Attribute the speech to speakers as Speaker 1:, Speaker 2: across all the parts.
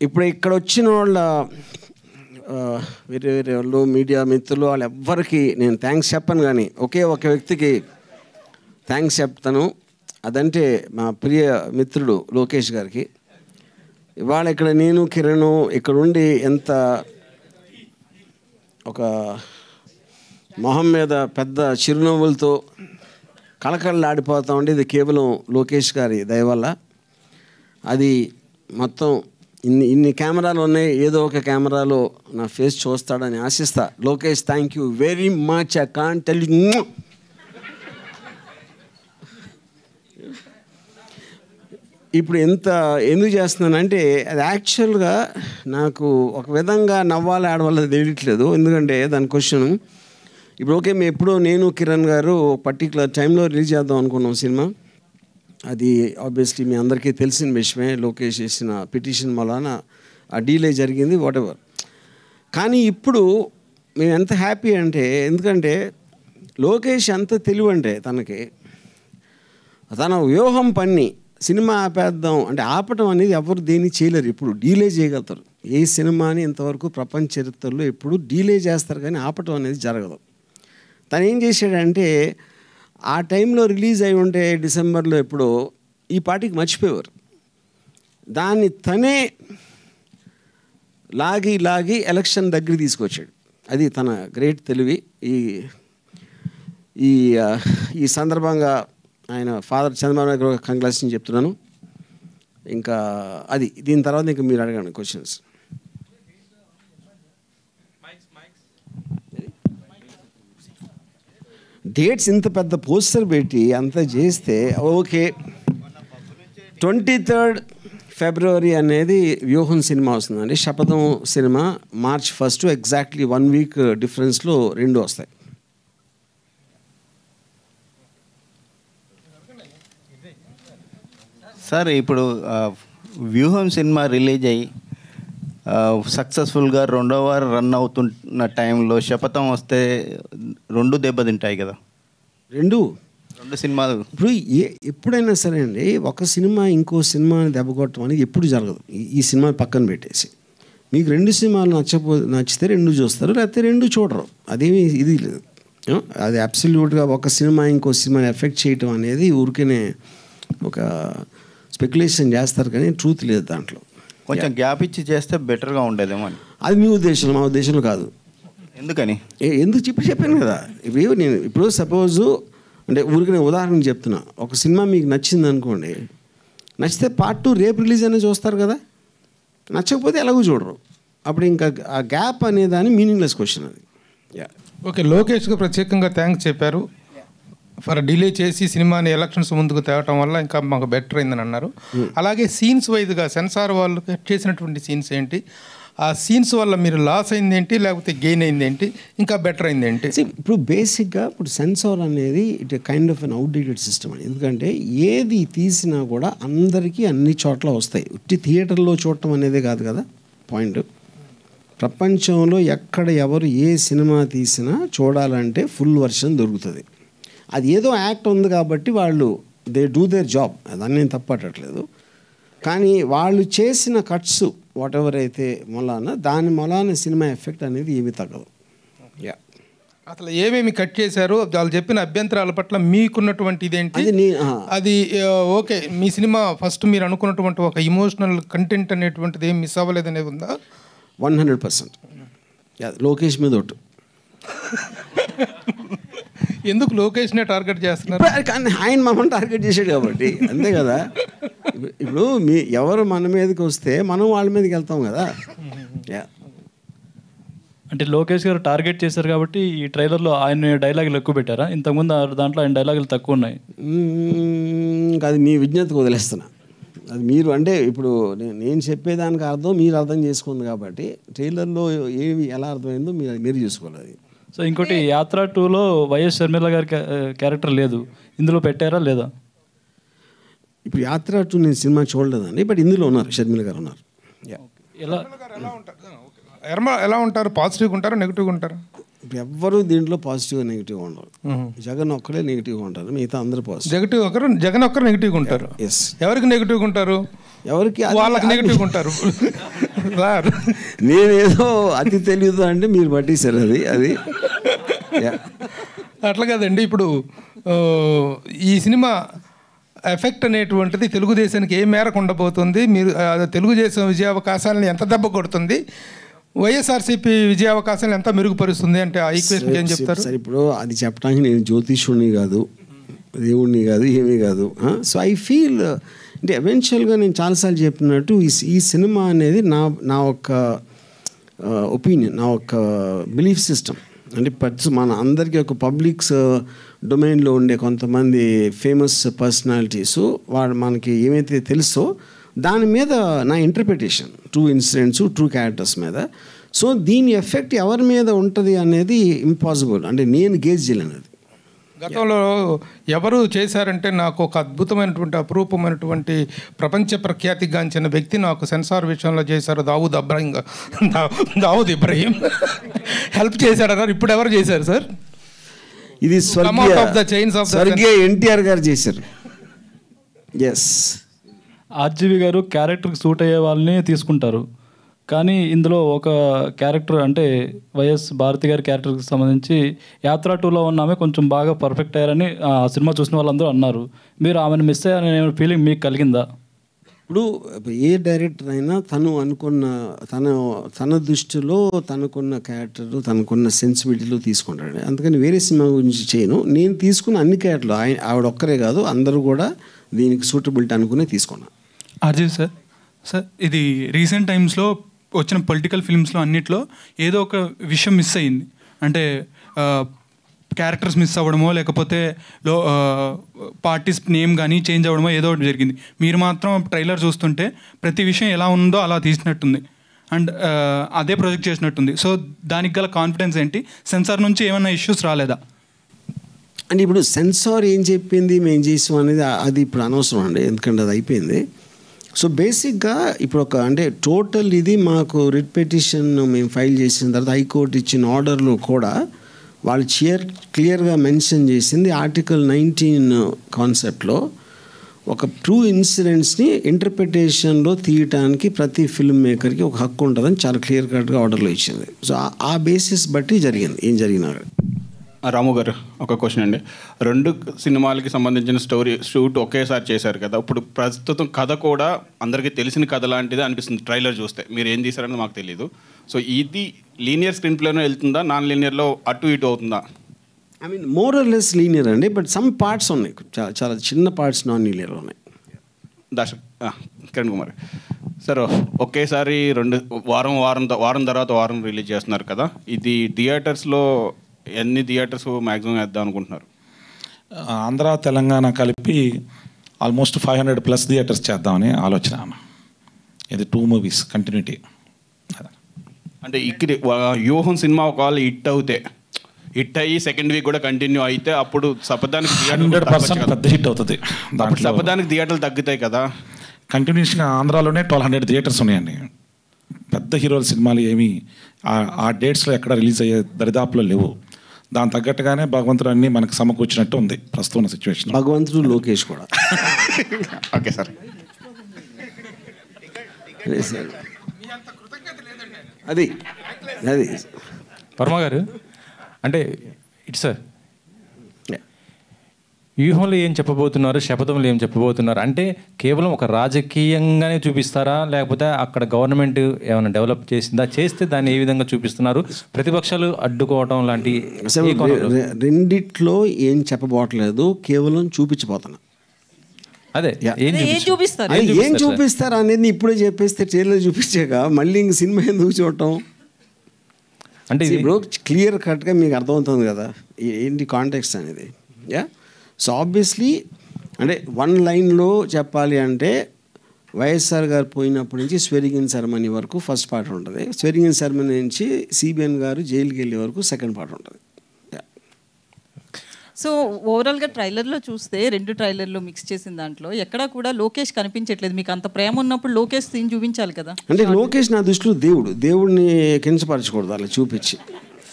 Speaker 1: ఇప్పుడు ఇక్కడ వచ్చిన వాళ్ళ వేరే వేరే వాళ్ళు మీడియా మిత్రులు వాళ్ళు ఎవ్వరికి నేను థ్యాంక్స్ చెప్పను, కానీ ఒకే ఒక వ్యక్తికి థ్యాంక్స్ చెప్తాను. అదంటే మా ప్రియ మిత్రుడు లోకేష్ గారికి. ఇవాళ ఇక్కడ నేను కిరణ్ ఇక్కడ ఉండి ఎంత ఒక మొహం మీద పెద్ద చిరునవ్వులతో కళకళలాడిపోతూ ఉండి, ఇది కేవలం లోకేష్ గారి దయ వల్ల. అది మొత్తం ఇన్ని కెమెరాలు ఉన్నాయి, ఏదో ఒక కెమెరాలో నా ఫేస్ చూస్తాడని ఆశిస్తా. Lokesh, thank you very much. I can't tell you. ఇప్పుడు ఎందుకు చేస్తున్నానంటే అది యాక్చువల్గా నాకు ఒక విధంగా నవ్వాలి ఆడవాళ్ళది తెలియట్లేదు. ఎందుకంటే దాని క్వశ్చన్ ఇప్పుడు ఓకే, మేము ఎప్పుడో నేను కిరణ్ గారు పర్టికులర్ టైంలో రిలీజ్ చేద్దాం అనుకున్నాం సినిమా. అది ఆబ్వియస్లీ మీ అందరికీ తెలిసిన విషయమే. లోకేష్ చేసిన పిటిషన్ వలన ఆ డీలే జరిగింది, వాట్ ఎవర్. కానీ ఇప్పుడు మేము ఎంత హ్యాపీ అంటే, ఎందుకంటే లోకేష్ ఎంత తెలివంటే తనకి తన వ్యూహం పన్ని సినిమా ఆపేద్దాం అంటే ఆపటం అనేది ఎవరు దేన్ని చేయలేరు. ఇప్పుడు డీలే చేయగలుగుతారు. ఏ సినిమాని ఇంతవరకు ప్రపంచ చరిత్రలో ఎప్పుడు డీలే చేస్తారు, కానీ ఆపటం అనేది జరగదు. తను ఏం చేశాడంటే ఆ టైంలో రిలీజ్ అయి ఉంటే డిసెంబర్లో ఎప్పుడో ఈ పార్టీకి మర్చిపోయేవారు. దాన్ని తనే లాగి ఎలక్షన్ దగ్గర తీసుకొచ్చాడు. అది తన గ్రేట్ తెలివి. ఈ సందర్భంగా ఆయన ఫాదర్ చంద్రబాబు నాయుడు గారు కంగ్రాచులేషన్ చెప్తున్నాను. ఇంకా అది దీని తర్వాత ఇంకా మీరు అడగండి క్వశ్చన్స్. డేట్స్ ఇంత పెద్ద పోస్టర్ పెట్టి అంత చేస్తే ఓకే. 23rd ఫిబ్రవరి అనేది వ్యూహం సినిమా వస్తుందండి. శపథం సినిమా March 1 ఎగ్జాక్ట్లీ 1 వీక్ డిఫరెన్స్లో రెండు వస్తాయి.
Speaker 2: సార్, ఇప్పుడు వ్యూహం సినిమా రిలీజ్ అయ్యి సక్సెస్ఫుల్గా 2వ వారం రన్ అవుతున్న టైంలో శపథం వస్తే రెండు దెబ్బతింటాయి కదా. రెండు సినిమాలు
Speaker 1: ఇప్పుడు ఎప్పుడైనా సరే అండి, ఒక సినిమా ఇంకో సినిమాని దెబ్బకొట్టడం అనేది ఎప్పుడు జరగదు. ఈ సినిమా పక్కన పెట్టేసి మీకు రెండు సినిమాలు నచ్చితే రెండు చూస్తారు, లేకపోతే రెండు చూడరు. అదేమి ఇది లేదు. అది అబ్సల్యూట్గా ఒక సినిమా ఇంకో సినిమాని ఎఫెక్ట్ చేయటం అనేది ఊరికేనే ఒక స్పెక్యులేషన్ చేస్తారు, కానీ ట్రూత్ లేదు దాంట్లో.
Speaker 2: కొంచెం గ్యాప్ ఇచ్చి చేస్తే బెటర్గా ఉండేదేమో అని.
Speaker 1: అది మీ ఉద్దేశం, మా ఉద్దేశంలో కాదు.
Speaker 2: ఎందుకని?
Speaker 1: ఎందుకు చెప్పాను కదా. ఇప్పుడు సపోజు అంటే ఊరికి నేను ఉదాహరణ చెప్తున్నా. ఒక సినిమా మీకు నచ్చింది అనుకోండి, నచ్చితే Part 2 రేపు రిలీజ్ అనేది చూస్తారు కదా. నచ్చకపోతే ఎలాగో చూడరు. అప్పుడు ఇంకా ఆ గ్యాప్ అనేదాన్ని మీనింగ్లెస్ క్వశ్చన్ అది.
Speaker 3: ఓకే, లోకేష్కి ప్రత్యేకంగా థ్యాంక్స్ చెప్పారు ఫర్ డిలే చేసి సినిమాని ఎలక్షన్స్ ముందుకు తేవటం వల్ల ఇంకా మాకు బెటర్ అయిందని అన్నారు. అలాగే సీన్స్ వైజ్గా సెన్సార్ వాళ్ళు కట్ చేసినటువంటి సీన్స్ ఏంటి, ఆ సీన్స్ వల్ల మీరు లాస్ అయింది ఏంటి, లేకపోతే గెయిన్ అయింది ఏంటి, ఇంకా బెటర్ అయింది ఏంటి?
Speaker 1: ఇప్పుడు బేసిక్గా ఇప్పుడు సెన్సార్ అనేది it kind of an outdated system అని. ఎందుకంటే ఏది తీసినా కూడా అందరికీ అన్ని చోట్ల వస్తాయి. ఉట్టి థియేటర్లో చూడటం అనేదే కాదు కదా పాయింట్. ప్రపంచంలో ఎక్కడ ఎవరు ఏ సినిమా తీసినా చూడాలంటే ఫుల్ వర్షన్ దొరుకుతుంది. అది ఏదో యాక్ట్ ఉంది కాబట్టి వాళ్ళు దే డూ దేర్ జాబ్, దాన్ని నేను తప్పట్టట్లేదు. కానీ వాళ్ళు చేసిన కట్స్ వాట్ ఎవర్ అయితే దాని మొలాన సినిమా ఎఫెక్ట్ అనేది ఏమీ తగ్గదు.
Speaker 3: అసలు ఏమేమి కట్ చేశారు, వాళ్ళు చెప్పిన అభ్యంతరాల పట్ల మీకున్నటువంటి ఇదేంటి? అది ఓకే, మీ సినిమా ఫస్ట్ మీరు అనుకున్నటువంటి ఒక ఇమోషనల్ కంటెంట్ అనేటువంటిది ఏం మిస్ అవ్వలేదు అనేది ఉందా?
Speaker 1: 100%. లోకేష్ మీద ఒట్టు.
Speaker 3: ఎందుకు లోకేష్నే టార్గెట్ చేస్తున్నారు?
Speaker 1: ఆయన మమ్మల్ని టార్గెట్ చేశాడు కాబట్టి అంతే కదా. ఇప్పుడు ఎవరు మన మీదకి వస్తే మనం వాళ్ళ మీదకి వెళ్తాం కదా.
Speaker 4: అంటే లోకేష్ గారు టార్గెట్ చేశారు కాబట్టి ఈ ట్రైలర్లో ఆయన డైలాగులు ఎక్కువ పెట్టారా? ఇంతకుముందు దాంట్లో ఆయన డైలాగులు తక్కువ ఉన్నాయి.
Speaker 1: అది మీ విజ్ఞతకు వదిలేస్తున్నా. అది మీరు అంటే ఇప్పుడు నేను చెప్పేదానికి అర్థం మీరు అర్థం చేసుకుంది కాబట్టి ట్రైలర్లో ఏవి ఎలా అర్థమైందో మీరు చూసుకోవాలి. అది
Speaker 4: సో ఇంకోటి యాత్ర 2లో వైఎస్ షర్మిల గారి క్యారెక్టర్ లేదు, ఇందులో పెట్టారా లేదా?
Speaker 1: ఇప్పుడు యాత్ర 2 నేను సినిమా చూడలేదండి, బట్ ఇందులో ఉన్నారు, షర్మిల గారు ఉన్నారు.
Speaker 3: ఎలా ఉంటారు? పాజిటివ్గా ఉంటారా, నెగిటివ్గా ఉంటారా?
Speaker 1: ఎవ్వరూ దీంట్లో పాజిటివ్గా నెగిటివ్గా ఉండరు. జగన్ ఒక్కడే నెగిటివ్గా ఉంటారు, మిగతా అందరూ పాజిటివ్.
Speaker 3: జగన్ ఒక్కరు నెగిటివ్గా ఉంటారు.
Speaker 1: ఎస్.
Speaker 3: ఎవరికి నెగిటివ్గా ఉంటారు?
Speaker 1: ఎవరికి
Speaker 3: వాళ్ళకి నెగిటివ్గా ఉంటారు.
Speaker 1: నేనేదో అతి తెలియదు అంటే మీరు పట్టేశారు అది.
Speaker 3: అట్లా కదండి. ఇప్పుడు ఈ సినిమా ఎఫెక్ట్ అనేటువంటిది తెలుగుదేశానికి ఏ మేరకు ఉండబోతుంది? మీరు తెలుగుదేశం విజయావకాశాలను ఎంత దెబ్బ కొడుతుంది? వైఎస్ఆర్సీపీ విజయావకాశాలను ఎంత మెరుగుపరుస్తుంది అంటే ఆ ఈక్వేషన్ ఏం చెప్తారు?
Speaker 1: సరే, ఇప్పుడు అది చెప్పడానికి నేను జ్యోతిష్యుడిని కాదు, దేవుణ్ణి కాదు, ఏమీ కాదు. సో ఐ ఫీల్ అంటే ఎవెన్చువల్గా నేను చాలాసార్లు చెప్పినట్టు ఈ సినిమా అనేది నా ఒక ఒపీనియన్, నా ఒక బిలీఫ్ సిస్టమ్. అంటే మన అందరికీ ఒక పబ్లిక్స్ డొమైన్లో ఉండే కొంతమంది ఫేమస్ పర్సనాలిటీస్ వాళ్ళు మనకి ఏమైతే తెలుసో దాని మీద నా interpretation, true incidents, true characters మీద. సో దీని ఎఫెక్ట్ ఎవరి మీద ఉంటుంది అనేది ఇంపాసిబుల్, అంటే నేను గేజ్ చేయలేను.
Speaker 3: గతంలో ఎవరు చేశారంటే నాకు ఒక అద్భుతమైనటువంటి అపురూపమైనటువంటి ప్రపంచ ప్రఖ్యాతిగాంచిన వ్యక్తి నాకు సెన్సార్ విషయంలో చేశారు, దావూద్ ఇబ్రహీం హెల్ప్ చేశాడన్నారు. ఇప్పుడు ఎవరు చేశారు సార్?
Speaker 1: ఇది స్వర్గీయ ఎన్టీఆర్ గారు చేశారు. ఎస్.
Speaker 4: ఆర్జీవి గారు క్యారెక్టర్కి సూట్ అయ్యే వాళ్ళని తీసుకుంటారు, కానీ ఇందులో ఒక క్యారెక్టర్ అంటే వైఎస్ భారతి గారి క్యారెక్టర్కి సంబంధించి యాత్ర 2లో ఉన్న ఆమె కొంచెం బాగా పర్ఫెక్ట్ అయ్యారని ఆ సినిమా చూసిన వాళ్ళందరూ అన్నారు. మీరు ఆమెను మిస్ అయ్యారనే ఫీలింగ్ మీకు కలిగిందా?
Speaker 1: ఇప్పుడు ఏ డైరెక్టర్ అయినా తను అనుకున్న తన దృష్టిలో తనకున్న క్యారెక్టర్, తనకున్న సెన్సిబిలిటీలో తీసుకుంటాడు. అందుకని వేరే సినిమా గురించి చేయను. నేను తీసుకున్న అన్ని క్యారెక్టర్లు ఆవిడ ఒక్కరే కాదు, అందరూ కూడా దీనికి సూటబిలిటీ అనుకునే తీసుకున్నాను.
Speaker 5: ఆర్జీవి సార్, ఇది రీసెంట్ టైమ్స్లో వచ్చిన పొలిటికల్ ఫిల్మ్స్లో అన్నిట్లో ఏదో ఒక విషయం మిస్ అయ్యింది. అంటే క్యారెక్టర్స్ మిస్ అవ్వడమో లేకపోతే పార్టీస్ నేమ్ కానీ చేంజ్ అవ్వడమో ఏదో ఒకటి జరిగింది. మీరు మాత్రం ట్రైలర్ చూస్తుంటే ప్రతి విషయం ఎలా ఉందో అలా తీసినట్టుంది అండ్ అదే ప్రొజెక్ట్ చేసినట్టుంది. సో దానికి గల కాన్ఫిడెన్స్ ఏంటి? సెన్సార్ నుంచి ఏమైనా ఇష్యూస్ రాలేదా?
Speaker 1: అంటే ఇప్పుడు సెన్సార్ ఏం చెప్పింది, మేము చేసాం అనేది అది ఇప్పుడు అనవసరం అండి, ఎందుకంటే అది అయిపోయింది. సో బేసిక్గా ఇప్పుడు అంటే టోటల్ ఇది మాకు రిట్ పిటిషన్ మేము ఫైల్ చేసిన తర్వాత హైకోర్టు ఇచ్చిన ఆర్డర్లో కూడా వాళ్ళు క్లియర్గా మెన్షన్ చేసింది ఆర్టికల్ 19 కాన్సెప్ట్లో ఒక ట్రూ ఇన్సిడెంట్స్ని ఇంటర్ప్రిటేషన్లో తీయటానికి ప్రతి ఫిల్మ్ మేకర్కి ఒక హక్కు ఉంటుందని చాలా క్లియర్ కట్గా ఆర్డర్లో ఇచ్చింది. సో ఆ బేసిస్ బట్టి జరిగింది ఏం జరిగినా.
Speaker 6: రాము గారు, ఒక క్వశ్చన్ అండి. 2 సినిమాలకి సంబంధించిన షూట్ ఒకేసారి చేశారు కదా, ఇప్పుడు ప్రస్తుతం కథ కూడా అందరికీ తెలిసిన కథ లాంటిదే అనిపిస్తుంది ట్రైలర్ చూస్తే. మీరు ఏం తీశారని మాకు తెలియదు. సో ఇది లీనియర్ స్క్రీన్ ప్లేలో వెళ్తుందా, నాన్ లీనియర్లో అటు ఇటు అవుతుందా?
Speaker 1: I mean more or less linear అండి, బట్ సమ్ పార్ట్స్ ఉన్నాయి, చాలా చిన్న పార్ట్స్ నాన్ లీనియర్ ఉన్నాయి.
Speaker 6: కిరణ్ కుమార్ సార్, ఒకేసారి వారం తర్వాత వారం రిలీజ్ చేస్తున్నారు కదా, ఇది థియేటర్స్లో ఎన్ని థియేటర్స్ మ్యాక్సిమం వేద్దాం అనుకుంటున్నారు?
Speaker 7: ఆంధ్ర తెలంగాణ కలిపి ఆల్మోస్ట్ 500+ థియేటర్స్ చేద్దామని ఆలోచన. ఇది 2 మూవీస్ కంటిన్యూటీ.
Speaker 6: అంటే ఇక్కడ వ్యూహం సినిమా ఒకవేళ హిట్ అయ్యి సెకండ్ వీక్ కూడా కంటిన్యూ అయితే అప్పుడు శపథానికి
Speaker 7: 100% పెద్ద హిట్ అవుతుంది.
Speaker 6: శపథానికి థియేటర్లు తగ్గుతాయి కదా.
Speaker 7: కంటిన్యూషన్గా ఆంధ్రాలోనే 1200 థియేటర్స్ ఉన్నాయండి. పెద్ద హీరోల సినిమాలు ఏమి ఆ డేట్స్లో ఎక్కడ రిలీజ్ అయ్యే దరిదాపులో లేవు. దాని తగ్గట్టుగానే భగవంతుడు అన్నీ మనకు సమకూర్చినట్టు ఉంది ప్రస్తుతం ఉన్న సిచ్యువేషన్.
Speaker 1: భగవంతుడు లోకేష్ కూడా.
Speaker 6: Okay sir.
Speaker 1: అది
Speaker 8: వర్మ గారు, అంటే ఇటు సార్ వ్యూహంలో ఏం చెప్పబోతున్నారు, శపథంలో ఏం చెప్పబోతున్నారు అంటే కేవలం ఒక రాజకీయంగానే చూపిస్తారా, లేకపోతే అక్కడ గవర్నమెంట్ ఏమైనా డెవలప్ చేసిందా, చేస్తే దాన్ని ఏ విధంగా చూపిస్తున్నారు, ప్రతిపక్షాలు అడ్డుకోవడం లాంటి?
Speaker 1: రెండిట్లో ఏం చెప్పబోట్లేదు, కేవలం చూపించబోతున్నా.
Speaker 8: అదే
Speaker 1: ఏం చూపిస్తారు అనేది ఇప్పుడే చెప్పేస్తే ట్రైలర్ చూపించాక మళ్ళీ ఇంక సినిమా ఎందుకు చూడటం అంటే ఇప్పుడు క్లియర్ కట్గా మీకు అర్థమవుతుంది కదా ఏంటి కాంటెక్స్ట్ అనేది. సో ఆబ్వియస్లీ అంటే 1 లైన్లో చెప్పాలి అంటే వైఎస్ఆర్ గారు పోయినప్పటి నుంచి స్వెరింగ్ సెరమనీ వరకు ఫస్ట్ పార్ట్ ఉంటుంది, స్వెరింగ్ సెరమనీ నుంచి సిబిఎన్ గారు జైలుకి వెళ్ళే వరకు సెకండ్ పార్ట్ ఉంటుంది.
Speaker 9: సో ఓవరాల్గా ట్రైలర్లో చూస్తే 2 ట్రైలర్లో మిక్స్ చేసిన దాంట్లో ఎక్కడా కూడా లోకేష్ కనిపించట్లేదు. మీకు అంత ప్రేమ ఉన్నప్పుడు లోకేష్ సీన్ చూపించాలి కదా.
Speaker 1: అంటే లోకేష్ నా దృష్టిలో దేవుడిని కించపరచకూడదు అలా చూపించి.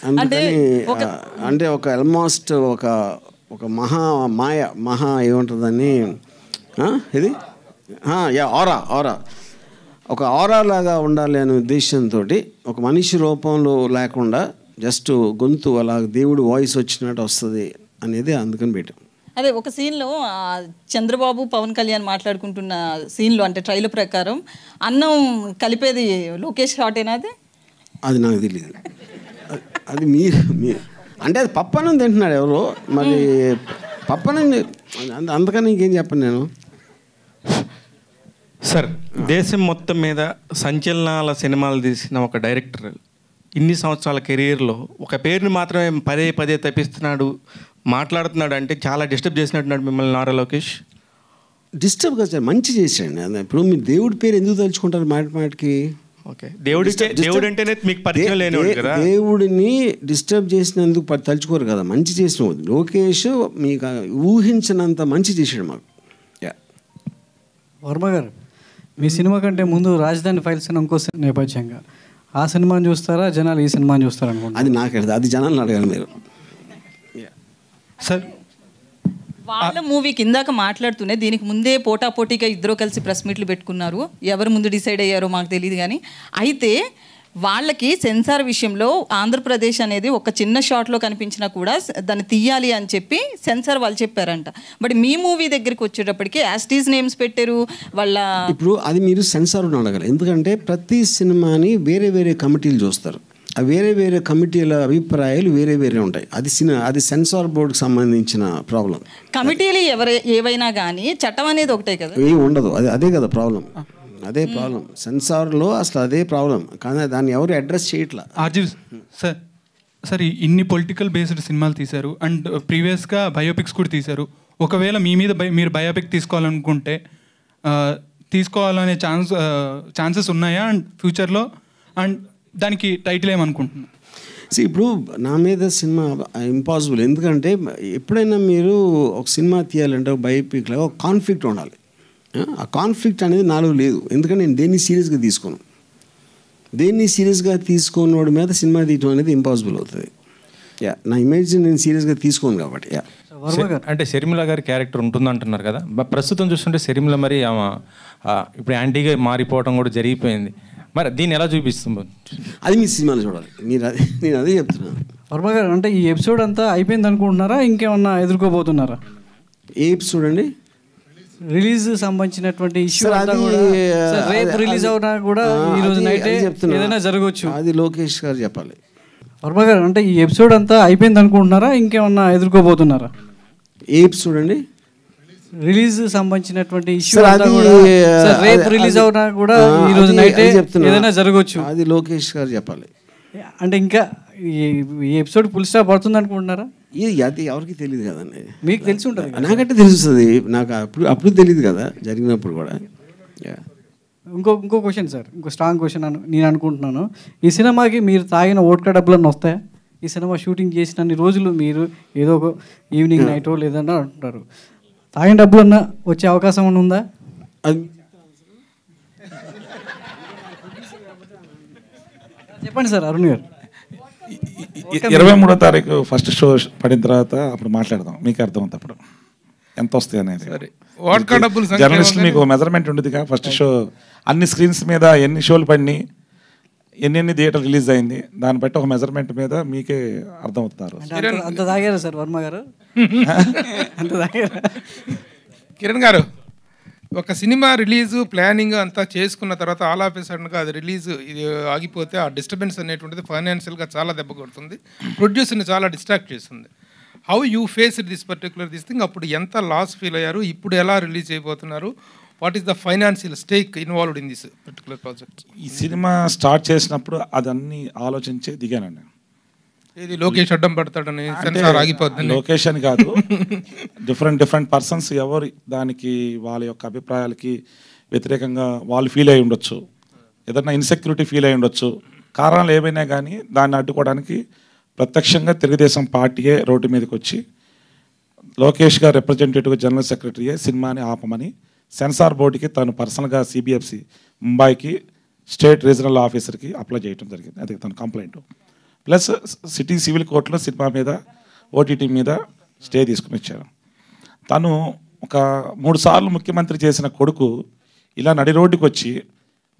Speaker 1: అందుకని అంటే ఒక ఆల్మోస్ట్ ఒక ఒక మహా ఏముంటుందని ఇది ఆరా ఒక ఆరా లాగా ఉండాలి అనే ఉద్దేశంతో ఒక మనిషి రూపంలో లేకుండా జస్ట్ గొంతు అలా దేవుడు వాయిస్ వచ్చినట్టు వస్తుంది అనేది అందుకని పెట్టాం.
Speaker 9: అదే ఒక సీన్లో చంద్రబాబు పవన్ కళ్యాణ్ మాట్లాడుకుంటున్న సీన్లో అంటే ట్రైలర్ ప్రకారం అన్నం కలిపేది లోకేష్ షాటేనా?
Speaker 1: అది నాకు తెలియదు. అది మీరు అంటే అది పప్పనం తింటున్నాడు ఎవరో, మరి పప్పనం అందుకని ఇంకేం చెప్పను నేను.
Speaker 10: సార్, దేశం మొత్తం మీద సంచలనాల సినిమాలు తీసిన ఒక డైరెక్టర్ ఇన్ని సంవత్సరాల కెరీర్లో ఒక పేరుని మాత్రమే పదే పదే తప్పిస్తున్నాడు, మాట్లాడుతున్నాడు అంటే చాలా డిస్టర్బ్ చేసినట్టున్నాడు మిమ్మల్ని నారా లోకేష్.
Speaker 1: డిస్టర్బ్ కదా సార్, మంచి చేసాడు. ఇప్పుడు మీరు దేవుడి పేరు ఎందుకు తలుచుకుంటారు మాటికి?
Speaker 10: ఓకే, దేవుడు అంటేనే మీకు పరిచయం లేనివాడు కదా.
Speaker 1: దేవుడిని డిస్టర్బ్ చేసినందుకు తలుచుకోరు కదా, మంచి చేసిన లోకేష్ మీకు ఊహించినంత మంచి చేసాడు మాకు.
Speaker 11: వర్మ గారు, మీ సినిమా కంటే ముందు రాజధాని ఫైల్స్ అని ఇంకో నేపథ్యంగా ఆ సినిమాని చూస్తారా జనాలు ఈ సినిమాని చూస్తారా అనుకుంటా?
Speaker 1: అది నాకెడదు, అది జనాలను అడగాలి మీరు.
Speaker 10: సార్,
Speaker 9: వాళ్ళ మూవీకి ఇందాక మాట్లాడుతూనే దీనికి ముందే పోటాపోటీగా ఇద్దరు కలిసి ప్రెస్ మీట్లు పెట్టుకున్నారు. ఎవరు ముందు డిసైడ్ అయ్యారో మాకు తెలియదు కానీ, అయితే వాళ్ళకి సెన్సార్ విషయంలో ఆంధ్రప్రదేశ్ అనేది ఒక చిన్న షాట్లో కనిపించినా కూడా దాన్ని తీయాలి అని చెప్పి సెన్సార్ వాళ్ళు చెప్పారంట. బట్ మీ మూవీ దగ్గరికి వచ్చేటప్పటికి యాస్టీస్ నేమ్స్ పెట్టారు వాళ్ళ. ఇప్పుడు
Speaker 1: అది మీరు సెన్సార్ అడగాలి, ఎందుకంటే ప్రతి సినిమాని వేరే వేరే కమిటీలు చూస్తారు. ఆ వేరే వేరే కమిటీల అభిప్రాయాలు వేరే వేరే ఉంటాయి. అది సెన్సార్ బోర్డుకి సంబంధించిన ప్రాబ్లం.
Speaker 9: కమిటీలు ఏవైనా కానీ చట్టం అనేది ఒకటే కదా,
Speaker 1: ఏం ఉండదు. అదే కదా ప్రాబ్లం, అదే ప్రాబ్లం. సెన్సార్లో అసలు అదే ప్రాబ్లం, కానీ దాన్ని ఎవరు అడ్రస్ చేయట్లా.
Speaker 5: సార్ ఇన్ని పొలిటికల్ బేస్డ్ సినిమాలు తీశారు అండ్ ప్రీవియస్గా బయోపిక్స్ కూడా తీశారు. ఒకవేళ మీ మీద మీరు బయోపిక్ తీసుకోవాలనుకుంటే తీసుకోవాలనే ఛాన్సెస్ ఉన్నాయా అండ్ ఫ్యూచర్లో? అండ్ దానికి టైటిల్ ఏమనుకుంటున్నాను?
Speaker 1: ఇప్పుడు నా మీద సినిమా ఇంపాసిబుల్, ఎందుకంటే ఎప్పుడైనా మీరు ఒక సినిమా తీయాలంటే ఒక బయోపిక్లో ఒక కాన్ఫ్లిక్ట్ ఉండాలి. ఆ కాన్ఫ్లిక్ట్ అనేది నాలో లేదు, ఎందుకంటే నేను దేన్ని సీరియస్గా తీసుకోను. దేన్ని సీరియస్గా తీసుకోని మీద సినిమా తీయడం అనేది ఇంపాసిబుల్ అవుతుంది. నా ఇమేజ్ నేను సీరియస్గా తీసుకోను కాబట్టి.
Speaker 8: అంటే షర్మిల గారి క్యారెక్టర్ ఉంటుంది అంటున్నారు కదా, ప్రస్తుతం చూస్తుంటే షర్మిల మరి ఇప్పుడు యాంటీగా మారిపోవడం కూడా జరిగిపోయింది. మరి దీన్ని ఎలా చూపిస్తుంది?
Speaker 1: అది మీ సినిమాలో చూడాలి. నేను అదే చెప్తున్నాను.
Speaker 11: వర్మ గారు, అంటే ఈ ఎపిసోడ్ అంతా అయిపోయింది అనుకుంటున్నారా, ఇంకేమన్నా ఎదుర్కోబోతున్నారా?
Speaker 1: ఏ ఎపిసోడ్ అండి?
Speaker 11: రిలీజ్ సంబంధించినటువంటి ఇష్యూ రేపు రిలీజ్ అవునా కూడా ఈ రోజు నైట్ ఏదైనా జరగవచ్చు.
Speaker 1: అది లోకేష్ గారు చెప్పాలి.
Speaker 11: వర్మ గారు, అంటే ఈ ఎపిసోడ్ అంతా అయిపోయింది అనుకుంటున్నారా, ఇంకేమన్నా ఎదుర్కోబోతున్నారా?
Speaker 1: ఏ ఎపిసోడ్ అండి?
Speaker 11: రిలీజ్ సంబంధించినటువంటి ఇష్యూ రేపు రిలీజ్ అవునా కూడా ఈ రోజు నైట్ ఏదైనా జరగవచ్చు.
Speaker 1: అది లోకేష్ గారు చెప్పాలి.
Speaker 11: అంటే ఇంకా ఈ ఎపిసోడ్ ఫుల్ స్టాప్ పడుతుంది అనుకుంటున్నారా?
Speaker 1: అది ఎవరికి తెలియదు కదండి.
Speaker 11: మీకు తెలిసి ఉంటుంది,
Speaker 1: నాకంటే తెలుస్తుంది. నాకు అప్పుడు తెలియదు కదా, జరిగినప్పుడు కూడా.
Speaker 11: ఇంకో క్వశ్చన్ సార్, ఇంకో స్ట్రాంగ్ క్వశ్చన్ నేను అనుకుంటున్నాను. ఈ సినిమాకి మీరు తాగిన ఓట్కా డబ్బులన్నీ వస్తాయా? ఈ సినిమా షూటింగ్ చేసిన రోజులు మీరు ఏదో ఒక ఈవినింగ్ నైటో లేదన్నా అంటున్నారు, తాగిన డబ్బులన్నా వచ్చే అవకాశం ఉందా? చెప్పండి సార్ అరుణ్ గారు.
Speaker 7: 23వ తారీఖు ఫస్ట్ షో పడిన తర్వాత అప్పుడు మాట్లాడదాం, మీకు అర్థమవుతుంది అప్పుడు ఎంత వస్తాయి అనేది. జర్నలిస్ట్ మీకు మెజర్మెంట్ ఉండదుగా. ఫస్ట్ షో అన్ని స్క్రీన్స్ మీద ఎన్ని షోలు పడినాయి, ఎన్ని థియేటర్ రిలీజ్ అయింది, దాన్ని బట్టి ఒక మెజర్మెంట్ మీద మీకే అర్థమవుతారు.
Speaker 11: అంత తాగారు సార్ వర్మ గారు? అంత తాగారు.
Speaker 3: కిరణ్ గారు, ఒక సినిమా రిలీజు ప్లానింగ్ అంతా చేసుకున్న తర్వాత ఆల్ ఆఫ్ ఏ సడన్గా అది రిలీజ్ ఇది ఆగిపోతే ఆ డిస్టర్బెన్స్ అనేటువంటిది ఫైనాన్షియల్గా చాలా దెబ్బ కొడుతుంది, ప్రొడ్యూసర్ని చాలా డిస్ట్రాక్ట్ చేస్తుంది. How you face this particular thing? అప్పుడు ఎంత లాస్ ఫీల్ అయ్యారు, ఇప్పుడు ఎలా రిలీజ్ అయిపోతున్నారు, what is the financial stake involved in this particular project?
Speaker 7: ఈ సినిమా స్టార్ట్ చేసినప్పుడు అదన్నీ ఆలోచించి దిగానండి.
Speaker 3: ఇది లోకేష్ అడ్డం పడతాడని, సెన్సార్ ఆగిపోద్దని.
Speaker 7: లోకేష్ అని కాదు, డిఫరెంట్ పర్సన్స్ ఎవరు దానికి వాళ్ళ యొక్క అభిప్రాయాలకి వ్యతిరేకంగా వాళ్ళు ఫీల్ అయి ఉండొచ్చు, ఏదైనా ఇన్సెక్యూరిటీ ఫీల్ అయి ఉండొచ్చు. కారణాలు ఏమైనా కానీ దాన్ని అడ్డుకోవడానికి ప్రత్యక్షంగా తెలుగుదేశం పార్టీయే రోడ్డు మీదకి వచ్చి లోకేష్ గారు రిప్రజెంటేటివ్ జనరల్ సెక్రటరీయే సినిమాని ఆపమని సెన్సార్ బోర్డుకి తను పర్సనల్గా సిబిఎఫ్సి ముంబైకి స్టేట్ రీజనల్ ఆఫీసర్కి అప్లై చేయడం జరిగింది. అది తన కంప్లైంట్. ప్లస్ సిటీ సివిల్ కోర్టులో సినిమా మీద ఓటీటీ మీద స్టే తీసుకుని వచ్చారు. తను ఒక 3 సార్లు ముఖ్యమంత్రి చేసిన కొడుకు ఇలా నడి రోడ్డుకి వచ్చి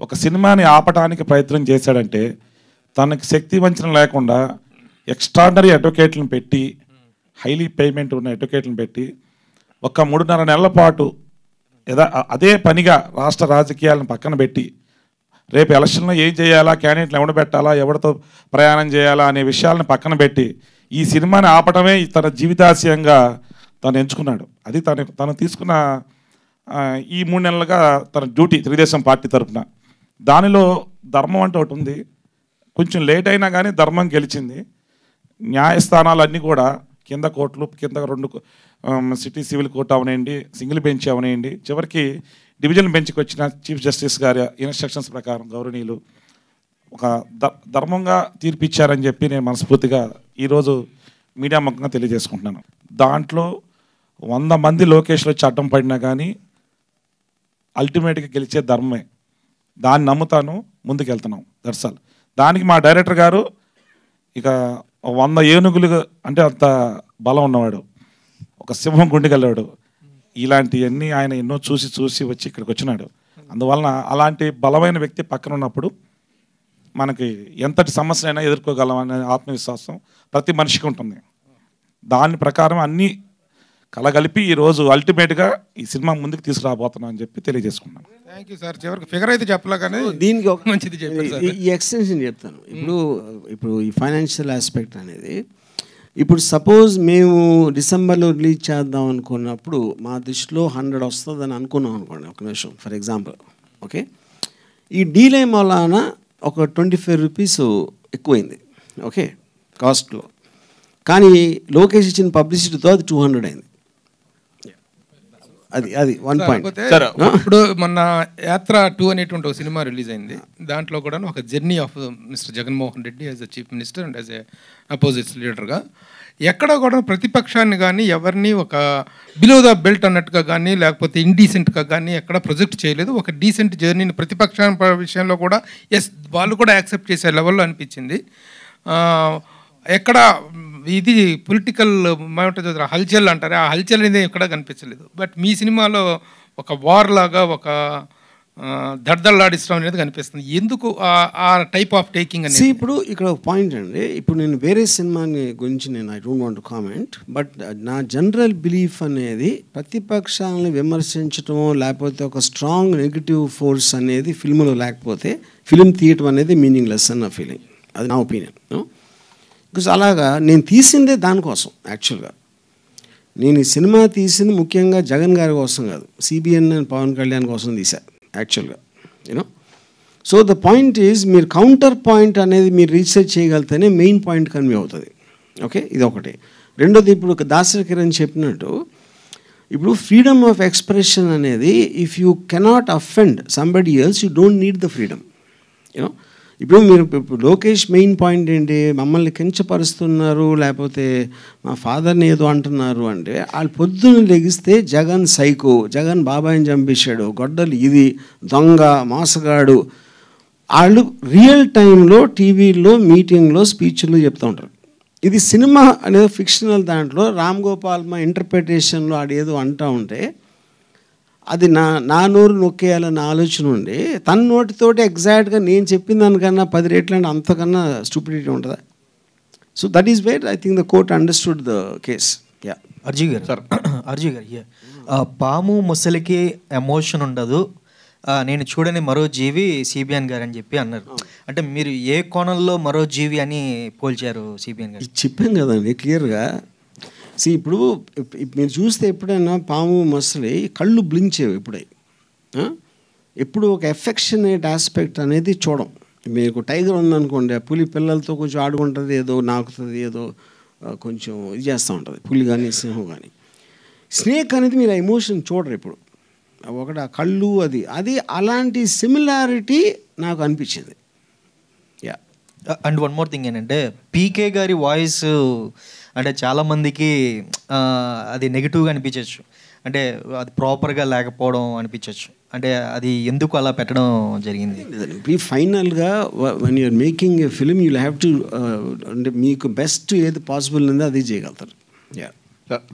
Speaker 7: ఒక సినిమాని ఆపటానికి ప్రయత్నం చేశాడంటే తనకి శక్తి వంచన లేకుండా ఎక్స్ట్రాడనరీ అడ్వకేట్లను పెట్టి, హైలీ పేమెంట్ ఉన్న అడ్వకేట్లను పెట్టి ఒక 3.5 నెలల పాటు అదే పనిగా రాష్ట్ర రాజకీయాలను పక్కన పెట్టి రేపు ఎలక్షన్లో ఏం చేయాలా, క్యాండిడేట్లు ఎవడ పెట్టాలా, ఎవరితో ప్రయాణం చేయాలా అనే విషయాలను పక్కన పెట్టి ఈ సినిమాని ఆపటమే తన జీవితాశయంగా తను ఎంచుకున్నాడు. అది తను తీసుకున్న ఈ 3 నెలలుగా తన డ్యూటీ తెలుగుదేశం పార్టీ తరఫున. దానిలో ధర్మం అంటే ఒకటి ఉంది. కొంచెం లేట్ అయినా కానీ ధర్మం గెలిచింది. న్యాయస్థానాలన్నీ కూడా కింద కోర్టులు, కింద 2 సిటీ సివిల్ కోర్టు అవనేయండి, సింగిల్ బెంచ్ అవనేయండి, చివరికి డివిజన్ బెంచ్కి వచ్చిన చీఫ్ జస్టిస్ గారి ఇన్స్ట్రక్షన్స్ ప్రకారం గౌరవనీయులు ఒక ధర్మంగా తీర్పిచ్చారని చెప్పి నేను మనస్ఫూర్తిగా ఈరోజు మీడియా ముఖంగా తెలియజేసుకుంటున్నాను. దాంట్లో 100 మంది లోకేష్లో వచ్చి అడ్డం పడినా కానీ అల్టిమేట్గా గెలిచే ధర్మమే. దాన్ని నమ్ముతాను, ముందుకెళ్తున్నాం. దర్శల్ దానికి మా డైరెక్టర్ గారు ఇక 100 ఏనుగులు అంటే అంత బలం ఉన్నవాడు, ఒక సింహం గుండెకెళ్ళాడు. ఇలాంటివన్నీ ఆయన ఎన్నో చూసి వచ్చి ఇక్కడికి వచ్చినాడు. అందువలన అలాంటి బలమైన వ్యక్తి పక్కన ఉన్నప్పుడు మనకి ఎంతటి సమస్యలైనా ఎదుర్కోగలమనే ఆత్మవిశ్వాసం ప్రతి మనిషికి ఉంటుంది. దాని ప్రకారం అన్నీ కలగలిపి ఈరోజు అల్టిమేట్గా ఈ సినిమా ముందుకు తీసుకురాబోతున్నా అని చెప్పి తెలియజేసుకున్నాను.
Speaker 3: Thank you sir. చివరికి ఫిగర్ అయితే చెప్పలే కానీ
Speaker 1: దీనికి ఒక
Speaker 3: మంచిది చెప్పారు సార్.
Speaker 1: ఈ ఎక్స్టెన్షన్ చెప్తాను. ఇప్పుడు ఈ ఫైనాన్షియల్ ఆస్పెక్ట్ అనేది, ఇప్పుడు సపోజ్ మేము డిసెంబర్లో రిలీజ్ చేద్దాం అనుకున్నప్పుడు మా దృష్టిలో 100 వస్తుందని అనుకున్నాం అనుకోండి, ఒక నిమిషం ఫర్ ఎగ్జాంపుల్. ఓకే, ఈ డీలే వలన ఒక 25 రూపీస్ ఎక్కువైంది. ఓకే, కాస్ట్లో. కానీ లోకేష్ ఇచ్చిన పబ్లిసిటీతో అది 200 అయింది. అది 1 పాయింట్.
Speaker 3: ఇప్పుడు మొన్న యాత్ర 2 అనేటువంటి ఒక సినిమా రిలీజ్ అయింది. దాంట్లో కూడా ఒక journey of mister Jaganmohan Reddy as a chief minister and as a opposites లీడర్గా ఎక్కడ కూడా ప్రతిపక్షాన్ని కానీ ఎవరిని ఒక బిలో ద బెల్ట్ అన్నట్టుగా కానీ లేకపోతే ఇండీసెంట్గా కానీ ఎక్కడ ప్రొజెక్ట్ చేయలేదు. ఒక డీసెంట్ జర్నీని ప్రతిపక్ష విషయంలో కూడా వాళ్ళు కూడా యాక్సెప్ట్ చేసే లెవెల్లో అనిపించింది. ఎక్కడ ఇది పొలిటికల్ హల్చల్ అంటారు, ఆ హల్చల్ అనేది ఎక్కడ కనిపించలేదు. బట్ మీ సినిమాలో ఒక వార్ లాగా ఒక దడ్దల్లాడిస్తాం అనేది కనిపిస్తుంది. ఎందుకు ఆ టైప్ ఆఫ్ టేకింగ్ అనేది?
Speaker 1: ఇప్పుడు ఇక్కడ ఒక పాయింట్ అండి. ఇప్పుడు నేను వేరే సినిమాని గురించి నేను I don't want to comment, but నా జనరల్ బిలీఫ్ అనేది ప్రతిపక్షాలను విమర్శించటమో లేకపోతే ఒక స్ట్రాంగ్ నెగిటివ్ ఫోర్స్ అనేది ఫిల్మ్లో లేకపోతే ఫిల్మ్ తీయటం అనేది మీనింగ్లెస్ అని నా ఫీలింగ్. అది నా ఒపీనియన్. బికాజ్ అలాగా నేను తీసిందే దానికోసం. యాక్చువల్గా నేను ఈ సినిమా తీసింది ముఖ్యంగా జగన్ గారి కోసం కాదు, సిబిఎన్ అండ్ పవన్ కళ్యాణ్ కోసం తీశాను యాక్చువల్గా. You know, so the point is మీరు కౌంటర్ పాయింట్ అనేది మీరు రీసెర్చ్ చేయగలిగితేనే మెయిన్ పాయింట్ కన్వే అవుతుంది. ఓకే, ఇది ఒకటి. రెండోది, ఇప్పుడు దాసరి కిరణ్ చెప్పినట్టు ఇప్పుడు ఫ్రీడమ్ ఆఫ్ ఎక్స్ప్రెషన్ అనేది if you cannot offend somebody else you don't need the freedom. You know, ఇప్పుడు మీరు లోకేష్ మెయిన్ పాయింట్ ఏంటి, మమ్మల్ని కించపరుస్తున్నారు లేకపోతే మా ఫాదర్ని ఏదో అంటున్నారు అంటే, వాళ్ళు పొద్దున్న లెగిస్తే జగన్ సైకో, జగన్ బాబాయిని చంపేశాడు, గొడ్డలు ఇది, దొంగ, మోసగాడు, వాళ్ళు రియల్ టైంలో టీవీలో మీటింగ్లో స్పీచ్లో చెప్తూ ఉంటారు. ఇది సినిమా అనేది ఫిక్షనల్ దాంట్లో రామ్ గోపాల్ మా ఇంటర్ప్రిటేషన్లో ఆడేదో అంటూ ఉంటే అది నా నోరు నొక్కేయాలన్న ఆలోచన ఉండి తన నోటితోటి ఎగ్జాక్ట్గా నేను చెప్పిన దానికన్నా 10 రెట్లు అంటే అంతకన్నా స్టూపిడిటీ ఉంటుందా? So that is where I think the court understood the case. Yeah,
Speaker 12: అర్జీ గారు సార్, అర్జీ గారు, పాము ముసలికి ఎమోషన్ ఉండదు, నేను చూడని మరో జీవి సిబిఎన్ గారు అని చెప్పి అన్నారు. అంటే మీరు ఏ కోణంలో మరో జీవి అని పోల్చారు సిబిఎన్ గారు?
Speaker 1: చెప్పాం కదండి క్లియర్గా. ఇప్పుడు మీరు చూస్తే ఎప్పుడైనా పాము మసలి కళ్ళు బ్లింక్ చేయవు ఎప్పుడై, ఎప్పుడు ఒక ఎఫెక్షనేట్ ఆస్పెక్ట్ అనేది చూడం. మీకు టైగర్ ఉందనుకోండి, ఆ పులి పిల్లలతో కొంచెం ఆడుకుంటుంది, ఏదో నాకుతుంది, ఏదో కొంచెం ఇది చేస్తూ ఉంటుంది, పులి కానీ సింహం కానీ. స్నేక్ అనేది మీరు ఆ ఎమోషన్ చూడరు ఇప్పుడు. ఒకటి ఆ కళ్ళు అది అలాంటి సిమిలారిటీ నాకు అనిపించింది. Yeah,
Speaker 12: and one more thing ఏంటంటే పీకే గారి వాయిస్ అంటే చాలామందికి అది నెగిటివ్గా అనిపించవచ్చు, అంటే అది ప్రాపర్గా లేకపోవడం అనిపించవచ్చు. అంటే అది ఎందుకు అలా పెట్టడం జరిగింది?
Speaker 1: ఈ ఫైనల్గా when you're making a film you have to అంటే మీకు బెస్ట్ ఏది పాసిబుల్ ఉందో అది చేయగలుగుతారు.